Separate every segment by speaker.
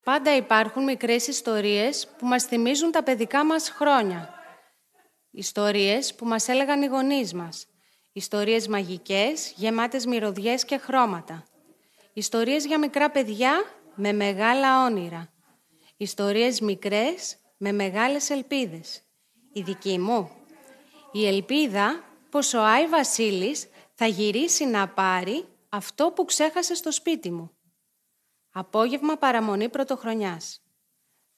Speaker 1: Πάντα υπάρχουν μικρές ιστορίες που μας θυμίζουν τα παιδικά μας χρόνια. Ιστορίες που μας έλεγαν οι γονείς μας. Ιστορίες μαγικές, γεμάτες μυρωδιές και χρώματα. Ιστορίες για μικρά παιδιά με μεγάλα όνειρα. Ιστορίες μικρές με μεγάλες ελπίδες. Η δική μου. Η ελπίδα πως ο Άι Βασίλης θα γυρίσει να πάρει αυτό που ξέχασε στο σπίτι μου. Απόγευμα παραμονή πρωτοχρονιάς.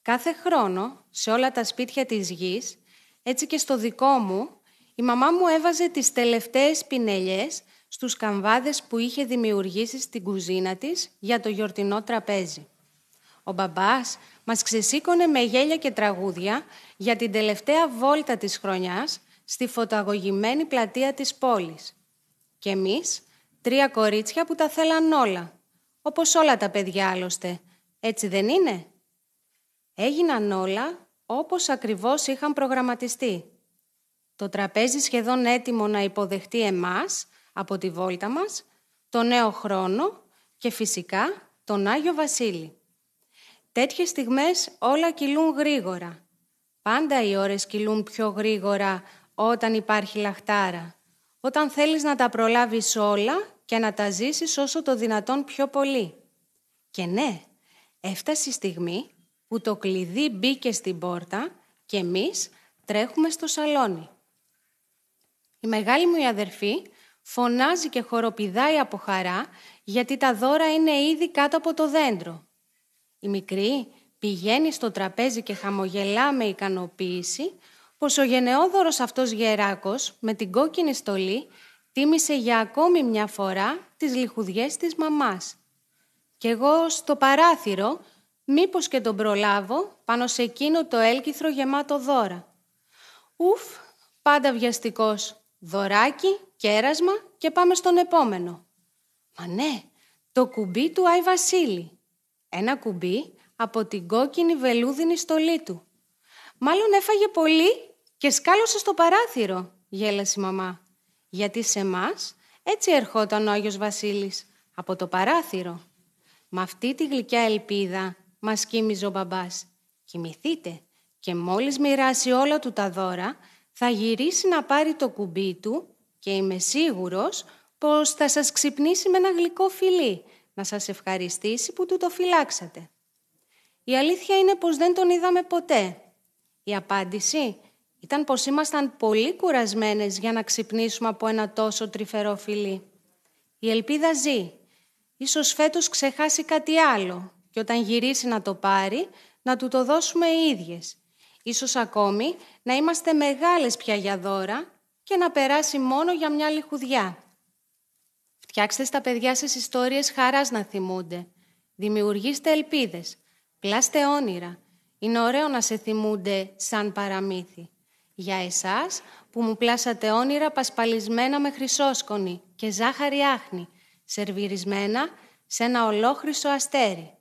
Speaker 1: Κάθε χρόνο, σε όλα τα σπίτια της γης, έτσι και στο δικό μου, η μαμά μου έβαζε τις τελευταίες πινελιές στους καμβάδες που είχε δημιουργήσει στην κουζίνα της για το γιορτινό τραπέζι. Ο μπαμπάς μας ξεσήκωνε με γέλια και τραγούδια για την τελευταία βόλτα της χρονιάς στη φωταγωγημένη πλατεία της πόλης. Και εμείς, 3 κορίτσια που τα θέλαν όλα, όπως όλα τα παιδιά άλλωστε, έτσι δεν είναι? Έγιναν όλα όπως ακριβώς είχαν προγραμματιστεί. Το τραπέζι σχεδόν έτοιμο να υποδεχτεί εμάς από τη βόλτα μας, το νέο χρόνο και φυσικά τον Άγιο Βασίλη. Τέτοιες στιγμές όλα κυλούν γρήγορα. Πάντα οι ώρες κυλούν πιο γρήγορα όταν υπάρχει λαχτάρα. Όταν θέλεις να τα προλάβεις όλα και να τα ζήσεις όσο το δυνατόν πιο πολύ. Και ναι, έφτασε η στιγμή που το κλειδί μπήκε στην πόρτα και εμείς τρέχουμε στο σαλόνι. Η μεγάλη μου η αδερφή φωνάζει και χοροπηδάει από χαρά γιατί τα δώρα είναι ήδη κάτω από το δέντρο. Η μικρή πηγαίνει στο τραπέζι και χαμογελά με ικανοποίηση πως ο γενναιόδωρος αυτός γεράκος με την κόκκινη στολή τίμησε για ακόμη μια φορά τις λιχουδιές της μαμάς. Κι εγώ στο παράθυρο μήπως και τον προλάβω πάνω σε εκείνο το έλκυθρο γεμάτο δώρα. Ουφ, πάντα βιαστικός. Δωράκι, κέρασμα και πάμε στον επόμενο. Μα ναι, το κουμπί του Άι Βασίλη. Ένα κουμπί από την κόκκινη βελούδινη στολή του. Μάλλον έφαγε πολύ και σκάλωσε στο παράθυρο, γέλασε η μαμά. Γιατί σε μας έτσι ερχόταν ο Άγιος Βασίλης, από το παράθυρο. Με αυτή τη γλυκιά ελπίδα μας κοίμιζε ο μπαμπάς. Κοιμηθείτε και μόλις μοιράσει όλα του τα δώρα, θα γυρίσει να πάρει το κουμπί του και είμαι σίγουρος πως θα σας ξυπνήσει με ένα γλυκό φιλί, να σας ευχαριστήσει που του το φυλάξατε. Η αλήθεια είναι πως δεν τον είδαμε ποτέ. Η απάντηση ήταν πως ήμασταν πολύ κουρασμένες για να ξυπνήσουμε από ένα τόσο τρυφερό φιλί. Η ελπίδα ζει. Ίσως φέτος ξεχάσει κάτι άλλο και όταν γυρίσει να το πάρει, να του το δώσουμε οι ίδιες. Ίσως ακόμη να είμαστε μεγάλες πια για δώρα και να περάσει μόνο για μια λιχουδιά. Φτιάξτε στα παιδιά σας ιστορίες χαράς να θυμούνται. Δημιουργήστε ελπίδες. Πλάστε όνειρα. Είναι ωραίο να σε θυμούνται σαν παραμύθι. Για εσάς που μου πλάσατε όνειρα πασπαλισμένα με χρυσόσκονη και ζάχαρη άχνη, σερβιρισμένα σε ένα ολόχρυσο αστέρι.